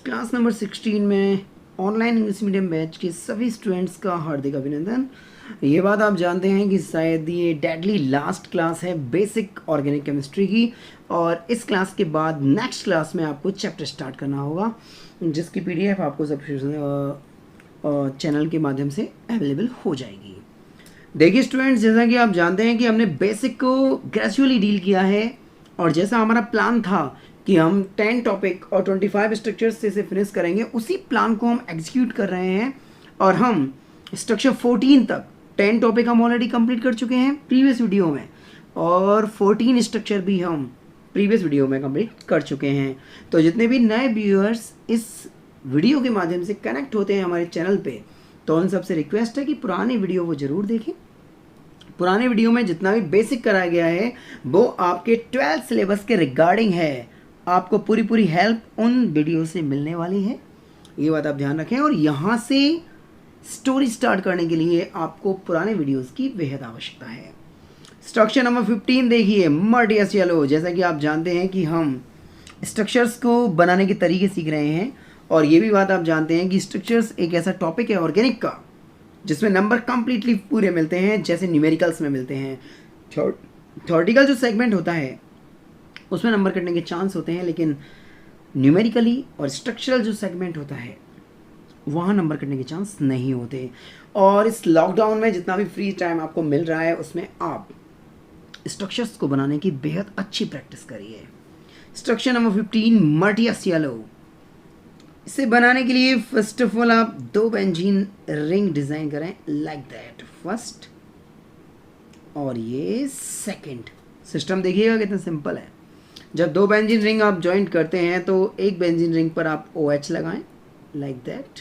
Class number 16 में online English medium batch के सभी स्टूडेंट्स का हार्दिक अभिनंदन। ये बात आप जानते हैं कि शायद ये डेडली लास्ट क्लास है बेसिक ऑर्गेनिक केमिस्ट्री की, और इस क्लास के बाद नेक्स्ट क्लास में आपको चैप्टर स्टार्ट करना होगा, जिसकी पीडीएफ आपको सब चैनल के माध्यम से अवेलेबल हो जाएगी। देखिए स्टूडेंट्स, जैसा कि आप जानते हैं कि हमने बेसिक को ग्रेजुअली डील किया है, और जैसा हमारा प्लान था कि हम 10 टॉपिक और 25 स्ट्रक्चर्स से इसे फिनिश करेंगे, उसी प्लान को हम एग्जीक्यूट कर रहे हैं। और हम स्ट्रक्चर 14 तक 10 टॉपिक हम ऑलरेडी कंप्लीट कर चुके हैं प्रीवियस वीडियो में, और 14 स्ट्रक्चर भी हम प्रीवियस वीडियो में कंप्लीट कर चुके हैं। तो जितने भी नए व्यूअर्स इस वीडियो के माध्यम से कनेक्ट होते हैं हमारे चैनल पे, तो उन सबसे रिक्वेस्ट है कि पुरानी वीडियो वो ज़रूर देखें। पुराने वीडियो में जितना भी बेसिक कराया गया है वो आपके 12th सिलेबस के रिगार्डिंग है। आपको पूरी हेल्प उन वीडियो से मिलने वाली है, ये बात आप ध्यान रखें। और यहाँ से स्टोरी स्टार्ट करने के लिए आपको पुराने वीडियोस की बेहद आवश्यकता है। स्ट्रक्चर नंबर 15 देखिए, मर्डियस येलो। जैसा कि आप जानते हैं कि हम स्ट्रक्चर्स को बनाने के तरीके सीख रहे हैं, और ये भी बात आप जानते हैं कि स्ट्रक्चर्स एक ऐसा टॉपिक है ऑर्गेनिक का जिसमें नंबर कंप्लीटली पूरे मिलते हैं, जैसे न्यूमेरिकल्स में मिलते हैं। थ्योरेटिकल जो सेगमेंट होता है उसमें नंबर कटने के चांस होते हैं, लेकिन न्यूमेरिकली और स्ट्रक्चरल जो सेगमेंट होता है वहाँ नंबर कटने के चांस नहीं होते। और इस लॉकडाउन में जितना भी फ्री टाइम आपको मिल रहा है उसमें आप स्ट्रक्चर्स को बनाने की बेहद अच्छी प्रैक्टिस करिए। Structure number 15, Martius yellow. इसे बनाने के लिए फर्स्ट ऑफ ऑल आप 2 बेंजीन रिंग डिज़ाइन करें, लाइक दैट, फर्स्ट और ये सेकंड। सिस्टम देखिएगा कितना सिंपल है। जब 2 बेंजीन रिंग आप जॉइंट करते हैं तो एक बेंजीन रिंग पर आप OH लगाएं, लाइक दैट।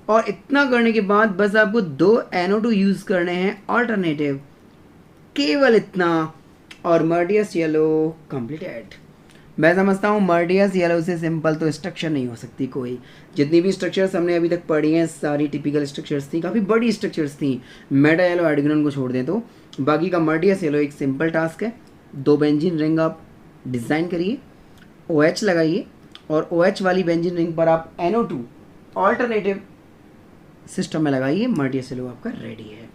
और इतना करने के बाद बस आपको 2 NO2 यूज़ करने हैं ऑल्टरनेटिव, केवल इतना, और मर्डियस येलो कंप्लीटेड। मैं समझता हूँ मर्डियस येलो से सिंपल तो स्ट्रक्चर नहीं हो सकती कोई। जितनी भी स्ट्रक्चर्स हमने अभी तक पढ़ी हैं सारी टिपिकल स्ट्रक्चर्स थी, काफ़ी बड़ी स्ट्रक्चर्स थी। मेटा येलो हाइड्रोजन को छोड़ दें तो बाकी का मर्डियस येलो एक सिंपल टास्क है। 2 बेंजीन रिंग आप डिज़ाइन करिए, OH लगाइए, और OH वाली बेंजीन रिंग पर आप NO2 ऑल्टरनेटिव सिस्टम में लगाइए। मर्डियस येलो आपका रेडी है।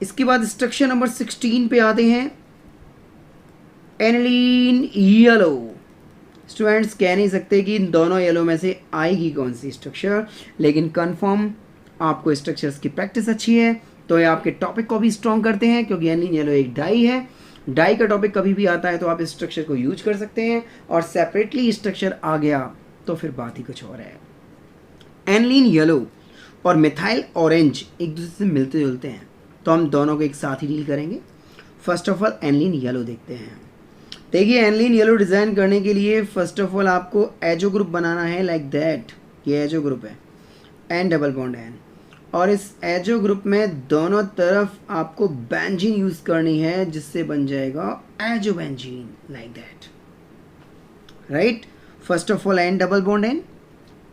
इसके बाद स्ट्रक्चर नंबर 16 पे आते हैं, एनिलीन येलो। स्टूडेंट्स कह नहीं सकते कि इन दोनों येलो में से आएगी कौन सी स्ट्रक्चर, लेकिन कंफर्म आपको स्ट्रक्चर्स की प्रैक्टिस अच्छी है तो ये आपके टॉपिक को भी स्ट्रॉन्ग करते हैं, क्योंकि एनिलीन येलो एक डाई है। डाई का टॉपिक कभी भी आता है तो आप इस स्ट्रक्चर को यूज कर सकते हैं, और सेपरेटली स्ट्रक्चर आ गया तो फिर बात ही कुछ और है। एनिलीन येलो और मिथाइल ऑरेंज एक दूसरे से मिलते जुलते हैं, तो हम दोनों को एक साथ ही डील करेंगे। First of all aniline yellow देखते हैं। देखिए एनिलीन येलो डिज़ाइन करने के लिए फर्स्ट ऑफ ऑल आपको एजो ग्रुप बनाना है, लाइक दैट। ये एजो ग्रुप है, N डबल बॉन्ड N, और इस एजो ग्रुप में दोनों तरफ आपको बेंजीन यूज़ करनी है, जिससे बन जाएगा azo benzene, like that, right. First of all N double bond N,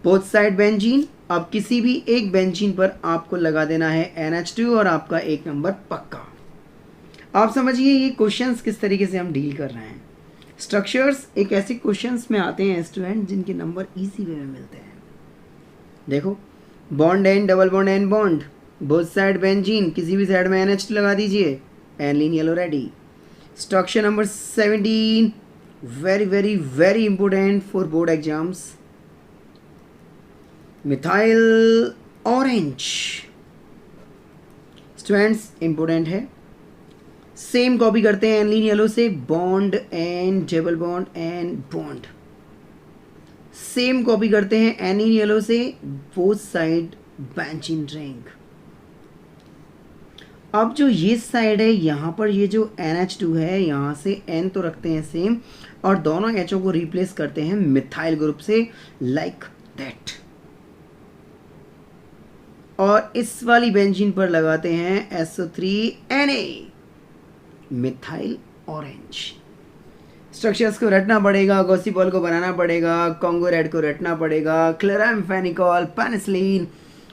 both side benzene. अब किसी भी एक बेंजीन पर आपको लगा देना है NH2, और आपका 1 नंबर पक्का। आप समझिए ये क्वेश्चंस किस तरीके से हम डील कर रहे हैं। स्ट्रक्चर्स एक ऐसे क्वेश्चंस में आते हैं स्टूडेंट जिनके नंबर इजी वे में मिलते हैं। देखो, bond N double bond N bond, both side benzene, किसी भी साइड में NH2 लगा दीजिए, aniline yellow ready. Structure number 17, very important for board exams, methyl orange. Students important है। सेम कॉपी करते हैं एनिलीन येलो से, bond N double bond N bond. Same copy करते हैं एनिलीन येलो से, बोथ साइड बेंजीन रिंग। अब जो ये साइड है यहाँ पर ये जो NH2 है, यहाँ से N तो रखते हैं सेम, और दोनों HO को रिप्लेस करते हैं मिथाइल ग्रुप से, लाइक दैट। और इस वाली बेंजीन पर लगाते हैं SO3Na, मिथाइल ऑरेंज। स्ट्रक्चर्स को रटना पड़ेगा, गॉसिपॉल को बनाना पड़ेगा, कॉन्गो रेड को रटना पड़ेगा, chloramphenicol, penicillin,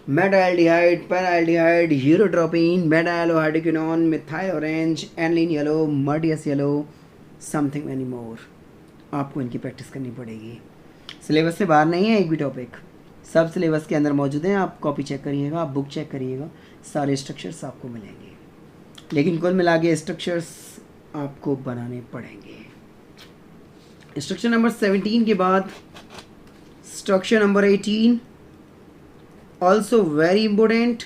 metaldehyde, paraldehyde, urotropine, मेटालोहाइड्रोक्विनोन, methyl orange, aniline yellow, Martius yellow, something any more. आपको इनकी प्रैक्टिस करनी पड़ेगी। सिलेबस से बाहर नहीं है एक भी टॉपिक, सब सिलेबस के अंदर मौजूद हैं। आप कॉपी चेक करिएगा, आप बुक चेक करिएगा, सारे स्ट्रक्चर्स आपको मिलेंगे। लेकिन कुल मिला के स्ट्रक्चर्स आपको बनाने पड़ेंगे। स्ट्रक्चर नंबर 17 के बाद structure number 18 also very important,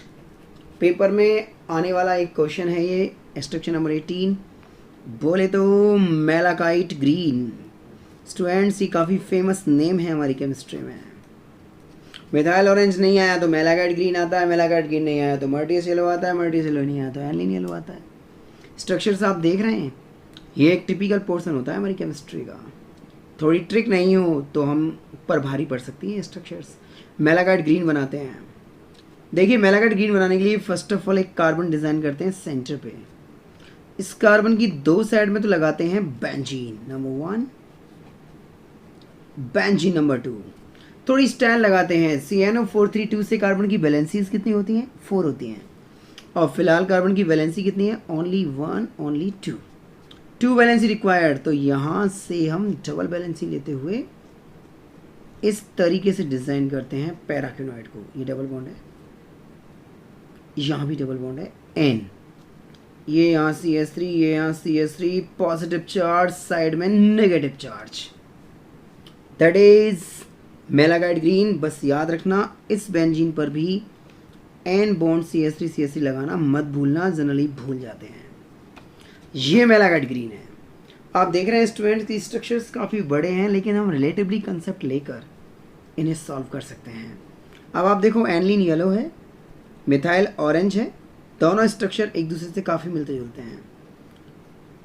paper में आने वाला एक क्वेश्चन है ये। स्ट्रक्चर नंबर 18 बोले तो मेलाकाइट ग्रीन। स्टूडेंट्स ये काफ़ी फेमस नेम है हमारी केमिस्ट्री में। मिथाइल ऑरेंज नहीं आया तो मेलाकाइट ग्रीन आता है, मेलाकाइट ग्रीन नहीं आया तो मर्टियस येलो आता है, मर्टियस येलो नहीं आया तो एनिलीन येलो आता है। स्ट्रक्चर्स आप देख रहे हैं, ये एक टिपिकल पोर्शन होता है हमारी केमिस्ट्री का। थोड़ी ट्रिक नहीं हो तो हम पर भारी पड़ सकती हैं स्ट्रक्चर्स। मेलाकाइट ग्रीन बनाते हैं। देखिए मेलाकाइट ग्रीन बनाने के लिए फर्स्ट ऑफ ऑल एक कार्बन डिज़ाइन करते हैं सेंटर पे। इस कार्बन की दो साइड में तो लगाते हैं बेंजीन नंबर 1, बेंजीन नंबर 2। थोड़ी स्टाइल लगाते हैं। CnO432 से कार्बन की वैलेंसीज कितनी होती हैं? 4 होती हैं। और फिलहाल कार्बन की वैलेंसी कितनी है? Only 1, only 2 valency required. तो यहाँ से हम डबल वैलेंसी लेते हुए इस तरीके से डिज़ाइन करते हैं पैराक्विनोइड को। ये डबल बॉन्ड है, यहाँ भी डबल बॉन्ड है N, ये यहाँ CH3, ये यहाँ CH3, पॉजिटिव चार्ज, साइड में negative charge, that is malachite green. बस याद रखना इस बेंजीन पर भी N बॉन्ड CH3 लगाना मत भूलना, जनरली भूल जाते हैं। ये मेलाकाइट ग्रीन है। आप देख रहे हैं स्टूडेंट्स की स्ट्रक्चर्स काफ़ी बड़े हैं, लेकिन हम रिलेटिवली कंसेप्ट लेकर इन्हें सॉल्व कर सकते हैं। अब आप देखो एनिलीन येलो है, मिथाइल ऑरेंज है, दोनों स्ट्रक्चर एक दूसरे से काफ़ी मिलते जुलते हैं।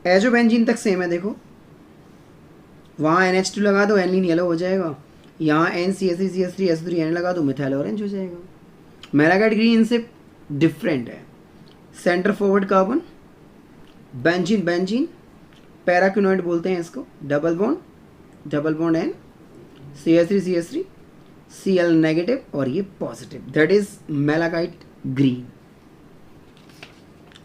एजोबेंजीन तक सेम है। देखो वहाँ NH2 लगा दो एनिलीन येलो हो जाएगा, यहाँ NCH3CH3SO3N लगा दो मिथाइल ऑरेंज हो जाएगा। मेलाकाइट ग्रीन इनसे डिफरेंट है। Centre forward carbon, benzene benzene, paraquinoid बोलते हैं इसको, double bond N, CH3 Cl negative और ये positive, that is malachite green.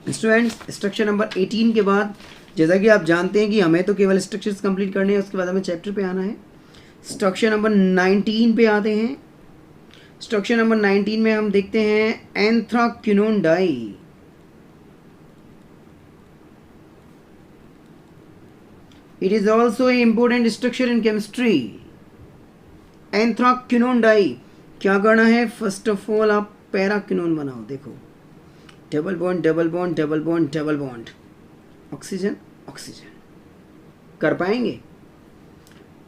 Students structure number 18 के बाद जैसा कि आप जानते हैं कि हमें तो केवल स्ट्रक्चर्स कंप्लीट करने हैं, उसके बाद हमें चैप्टर पे आना है। स्ट्रक्चर नंबर 19 पे आते हैं। स्ट्रक्चर नंबर 19 में हम देखते हैं anthraquinone dye. It is also a important structure in chemistry. Anthraquinone dye क्या करना है? फर्स्ट ऑफ ऑल आप पैराक्विनोन बनाओ। देखो double bond double bond double bond double bond, oxygen oxygen, कर पाएंगे?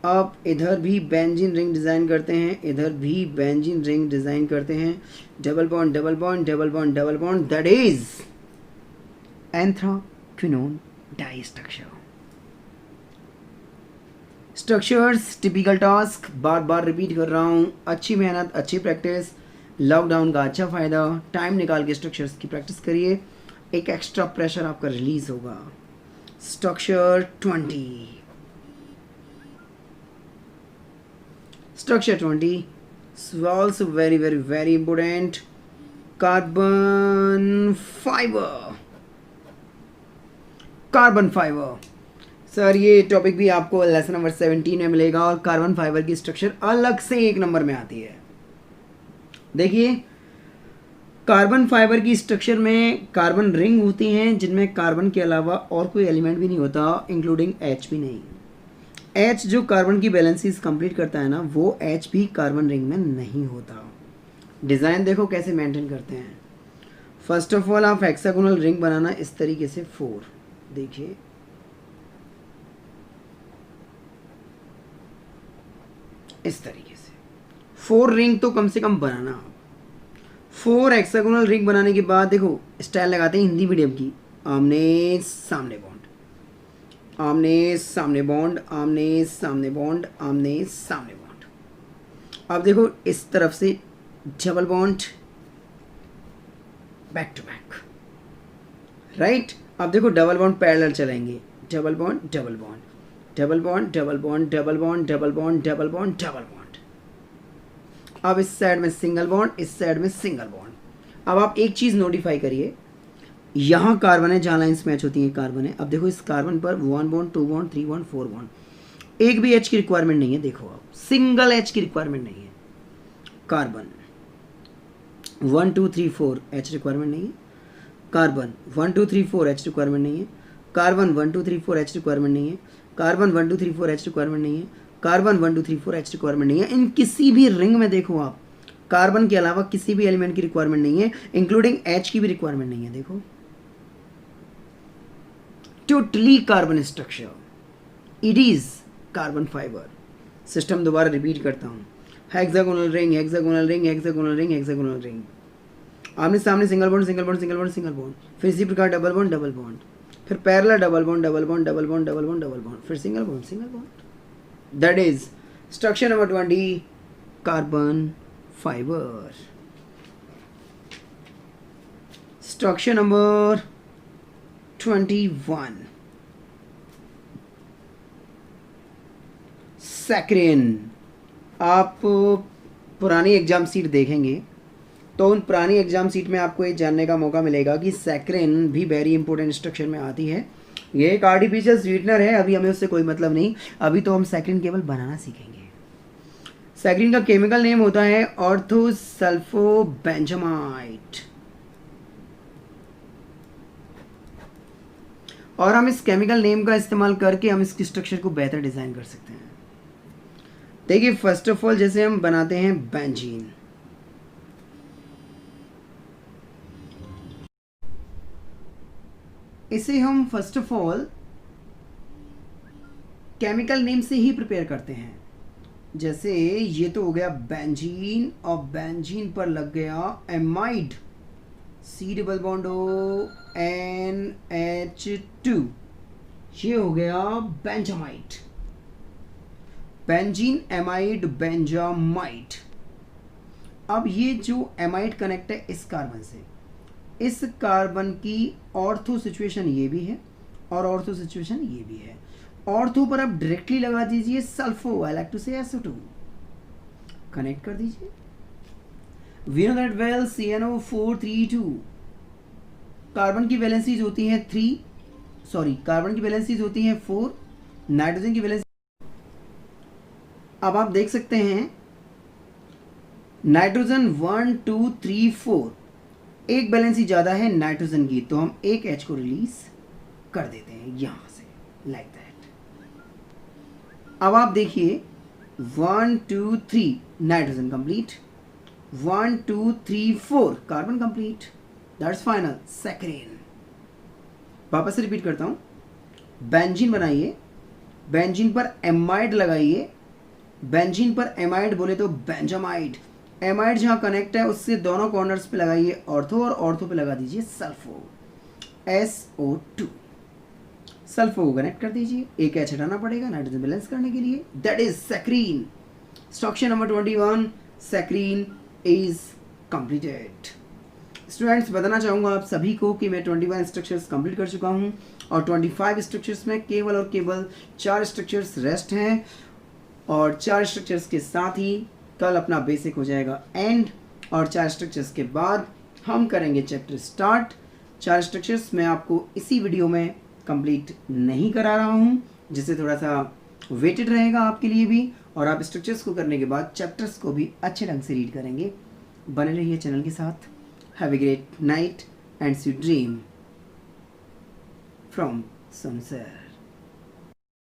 आप इधर भी बेंजीन रिंग डिज़ाइन करते हैं, इधर भी बेंजीन रिंग डिज़ाइन करते हैं, double bond double bond double bond double bond, that is anthraquinone dye structure. Structures typical task, बार बार रिपीट कर रहा हूँ। अच्छी मेहनत, अच्छी प्रैक्टिस, लॉकडाउन का अच्छा फ़ायदा, टाइम निकाल के स्ट्रक्चर्स की प्रैक्टिस करिए, एक एक्स्ट्रा प्रेशर आपका रिलीज होगा। Structure 20, structure 20 also very very very important. Carbon fibre, carbon fibre sir ये टॉपिक भी आपको लेसन नंबर 17 में मिलेगा और कार्बन फाइबर की स्ट्रक्चर अलग से एक नंबर में आती है। देखिए कार्बन फाइबर की स्ट्रक्चर में कार्बन रिंग होती हैं जिनमें कार्बन के अलावा और कोई एलिमेंट भी नहीं होता, इंक्लूडिंग H भी नहीं। H जो कार्बन की बैलेंसीज कंप्लीट करता है ना, वो H भी कार्बन रिंग में नहीं होता। डिज़ाइन देखो कैसे मेंटेन करते हैं। फर्स्ट ऑफ ऑल आप हेक्सागोनल रिंग बनाना इस तरीके से 4, देखिए इस तरीके से 4 रिंग तो कम से कम बनाना। 4 हेक्सागोनल रिंग बनाने के बाद देखो स्टाइल लगाते हैं हिंदी मीडियम की, आमने सामने बॉन्ड, आमने सामने बॉन्ड, आमने सामने बॉन्ड, आमने सामने बॉन्ड। अब देखो इस तरफ से double bond, back to back, right. अब देखो डबल बॉन्ड पैरेलल चलेंगे, double bond double bond, double bond double bond, double bond double bond, double bond double bond. अब इस साइड में सिंगल बॉन्ड, इस साइड में सिंगल बॉन्ड। अब आप एक चीज़ नोटिफाई करिए, यहाँ कार्बन है जहाँ लाइंस मैच होती हैं कार्बन है। अब देखो इस कार्बन पर 1 बॉन्ड 2 बॉन्ड 3 बॉन्ड 4 बॉन्ड, एक भी H की रिक्वायरमेंट नहीं है, देखो आप, सिंगल H की रिक्वायरमेंट नहीं है। कार्बन 1 2 3 4 H रिक्वायरमेंट नहीं है। कार्बन 1 2 3 4 H रिक्वायरमेंट नहीं है। कार्बन 1 2 3 4 H रिक्वायरमेंट नहीं है। कार्बन 1 2 3 4 H रिक्वायरमेंट नहीं है। कार्बन 1 2 3 4 H रिक्वायरमेंट नहीं है। इन किसी भी रिंग में देखो आप, कार्बन के अलावा किसी भी एलिमेंट की रिक्वायरमेंट नहीं है, इंक्लूडिंग H की भी रिक्वायरमेंट नहीं है। देखो, totally carbon structure, it is carbon fibre. System दोबारा रिपीट करता हूँ, hexagonal ring, hexagonal ring, hexagonal ring, hexagonal ring, आमने सामने single bond, single bond, single bond, single bond, फिर इसी प्रकार डबल बॉन्ड, डबल बॉन्ड, फिर parallel double bond, double bond, double bond, double bond, double bond, फिर single bond, single bond. That is structure number 20, carbon fibre. Structure number 21, saccharin. आप पुरानी exam seat देखेंगे तो उन पुरानी एग्जाम सीट में आपको ये जानने का मौका मिलेगा कि सैकरिन भी वेरी इंपॉर्टेंट स्ट्रक्चर में आती है। ये एक आर्टिफिशियल स्वीटनर है, अभी हमें उससे कोई मतलब नहीं, अभी तो हम सैकरिन केवल बनाना सीखेंगे। सैकरिन का केमिकल नेम होता है ऑर्थोसल्फोबेंजामाइड, और हम इस केमिकल नेम का इस्तेमाल करके हम इसकी स्ट्रक्चर को बेहतर डिजाइन कर सकते हैं। देखिए, फर्स्ट ऑफ ऑल जैसे हम बनाते हैं बेंजीन, इसे हम first of all chemical name से ही प्रिपेयर करते हैं। जैसे ये तो हो गया बेंजीन, और बेंजीन पर लग गया amide, C double bond O NH2, ये हो गया बेंजामाइड, बेंजीन एमाइड बेंजामाइड। अब ये जो एमाइड कनेक्ट है इस कार्बन से, इस कार्बन की ऑर्थो सिचुएशन ये भी है और ऑर्थो सिचुएशन ये भी है। ऑर्थो पर आप डायरेक्टली लगा दीजिए सल्फो, आई लाइक टू से SO2, कनेक्ट कर दीजिए। We know that well CnO432, carbon की वैलेंसीज होती हैं 3, सॉरी कार्बन की वैलेंसीज होती हैं 4, नाइट्रोजन की वैलेंसी, अब आप देख सकते हैं नाइट्रोजन 1 2 3 4, एक बैलेंसी ज़्यादा है नाइट्रोजन की, तो हम एक H को रिलीज कर देते हैं यहां से, लाइक दैट। अब आप देखिए 1 2 3 nitrogen complete, 1 2 3 4 carbon complete, that's final saccharin. वापस से रिपीट करता हूं, बेंजीन बनाइए, बेंजीन पर एमाइड लगाइए, बेंजीन पर एमाइड बोले तो बेंजामाइड, एमाइड जहां कनेक्ट है उससे दोनों कॉर्नर्स पे लगाइए ऑर्थो, और ऑर्थो पे लगा दीजिए सल्फो, SO2, सल्फो को कनेक्ट कर दीजिए, एक H हटाना पड़ेगा नाइट्रोजन बैलेंस करने के लिए, that is saccharin. Structure number 21, saccharin is completed. Students, बताना चाहूँगा आप सभी को कि मैं 21 स्ट्रक्चर्स कंप्लीट कर चुका हूँ, और 25 स्ट्रक्चर्स में केवल और केवल 4 स्ट्रक्चर्स रेस्ट हैं, और 4 स्ट्रक्चर्स के साथ ही कल अपना बेसिक हो जाएगा एंड, और 4 स्ट्रक्चर्स के बाद हम करेंगे चैप्टर स्टार्ट। 4 स्ट्रक्चर्स मैं आपको इसी वीडियो में कंप्लीट नहीं करा रहा हूँ, जिससे थोड़ा सा वेटेड रहेगा आपके लिए भी, और आप स्ट्रक्चर्स को करने के बाद चैप्टर्स को भी अच्छे ढंग से रीड करेंगे। बने रहिए चैनल के साथ। Have a great night and sweet dream from sunset.